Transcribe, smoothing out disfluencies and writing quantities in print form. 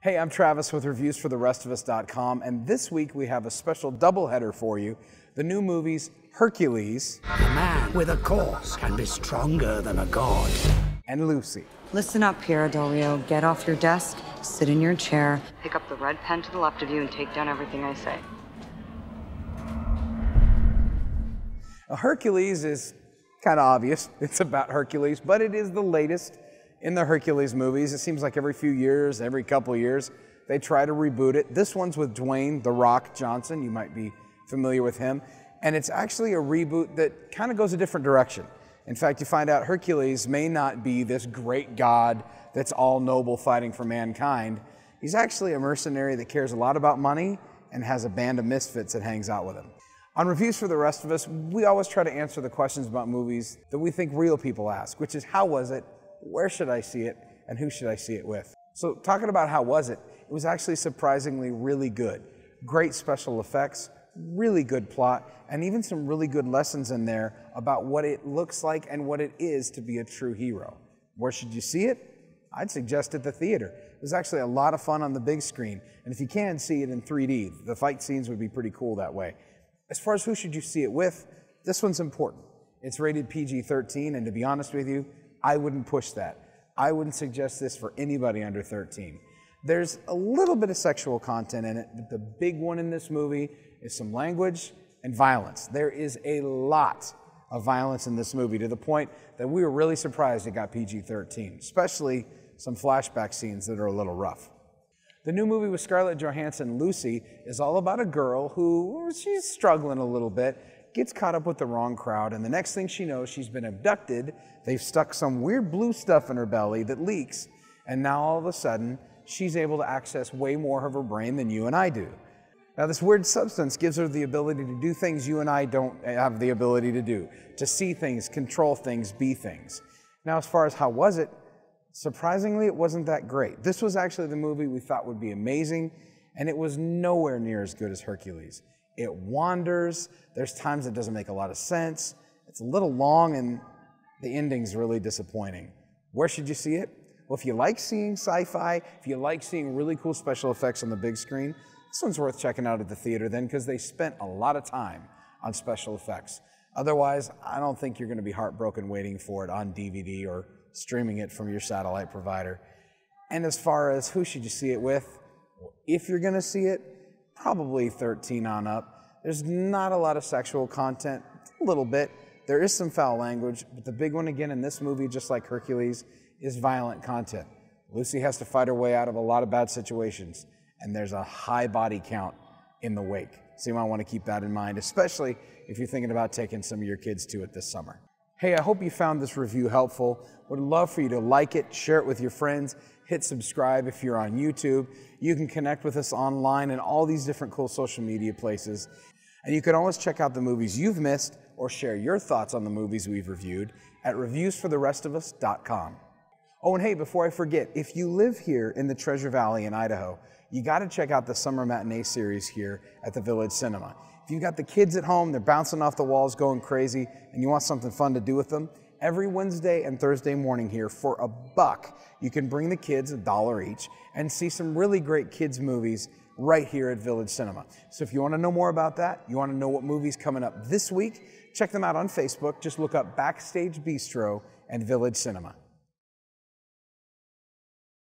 Hey, I'm Travis with reviewsfortherestofus.com, and this week we have a special doubleheader for you. The new movies Hercules A man with a cause can be stronger than a god. and Lucy. Listen up, Piero Del Rio. Get off your desk, sit in your chair, pick up the red pen to the left of you, and take down everything I say. Now, Hercules is kind of obvious. It's about Hercules, but it is the latest in the Hercules movies. It seems like every few years, every couple of years, they try to reboot it. This one's with Dwayne "The Rock" Johnson. You might be familiar with him. And it's actually a reboot that kind of goes a different direction. In fact, you find out Hercules may not be this great god that's all noble fighting for mankind. He's actually a mercenary that cares a lot about money and has a band of misfits that hangs out with him. On Reviews for the Rest of Us, we always try to answer the questions about movies that we think real people ask, which is how was it, where should I see it, and who should I see it with? So talking about how was it was actually surprisingly really good. Great special effects, really good plot, and even some really good lessons in there about what it looks like and what it is to be a true hero. Where should you see it? I'd suggest at the theater. It was actually a lot of fun on the big screen, and if you can see it in 3D, the fight scenes would be pretty cool that way. As far as who should you see it with, this one's important. It's rated PG-13, and to be honest with you, I wouldn't push that. I wouldn't suggest this for anybody under 13. There's a little bit of sexual content in it, but the big one in this movie is some language and violence. There is a lot of violence in this movie to the point that we were really surprised it got PG-13, especially some flashback scenes that are a little rough. The new movie with Scarlett Johansson, Lucy, is all about a girl who, she's struggling a little bit, gets caught up with the wrong crowd, and the next thing she knows, she's been abducted. They've stuck some weird blue stuff in her belly that leaks, and now all of a sudden, she's able to access way more of her brain than you and I do. Now, this weird substance gives her the ability to do things you and I don't have the ability to do, to see things, control things, be things. Now, as far as how was it, surprisingly, it wasn't that great. This was actually the movie we thought would be amazing, and it was nowhere near as good as Hercules. It wanders, there's times it doesn't make a lot of sense, it's a little long, and the ending's really disappointing. Where should you see it? Well, if you like seeing sci-fi, if you like seeing really cool special effects on the big screen, this one's worth checking out at the theater then, because they spent a lot of time on special effects. Otherwise, I don't think you're going to be heartbroken waiting for it on DVD or streaming it from your satellite provider. And as far as who should you see it with, if you're going to see it, probably 13 on up. There's not a lot of sexual content, a little bit. There is some foul language, but the big one again in this movie, just like Hercules, is violent content. Lucy has to fight her way out of a lot of bad situations, and there's a high body count in the wake. So you might want to keep that in mind, especially if you're thinking about taking some of your kids to it this summer. Hey, I hope you found this review helpful. Would love for you to like it, share it with your friends, hit subscribe if you're on YouTube. You can connect with us online in all these different cool social media places. And you can always check out the movies you've missed or share your thoughts on the movies we've reviewed at reviewsfortherestofus.com. Oh, and hey, before I forget, if you live here in the Treasure Valley in Idaho, you got to check out the summer matinee series here at the Village Cinema. If you've got the kids at home, they're bouncing off the walls, going crazy, and you want something fun to do with them, every Wednesday and Thursday morning here for $1, you can bring the kids $1 each and see some really great kids movies right here at Village Cinema. So if you want to know more about that, you want to know what movies coming up this week, check them out on Facebook. Just look up Backstage Bistro and Village Cinema.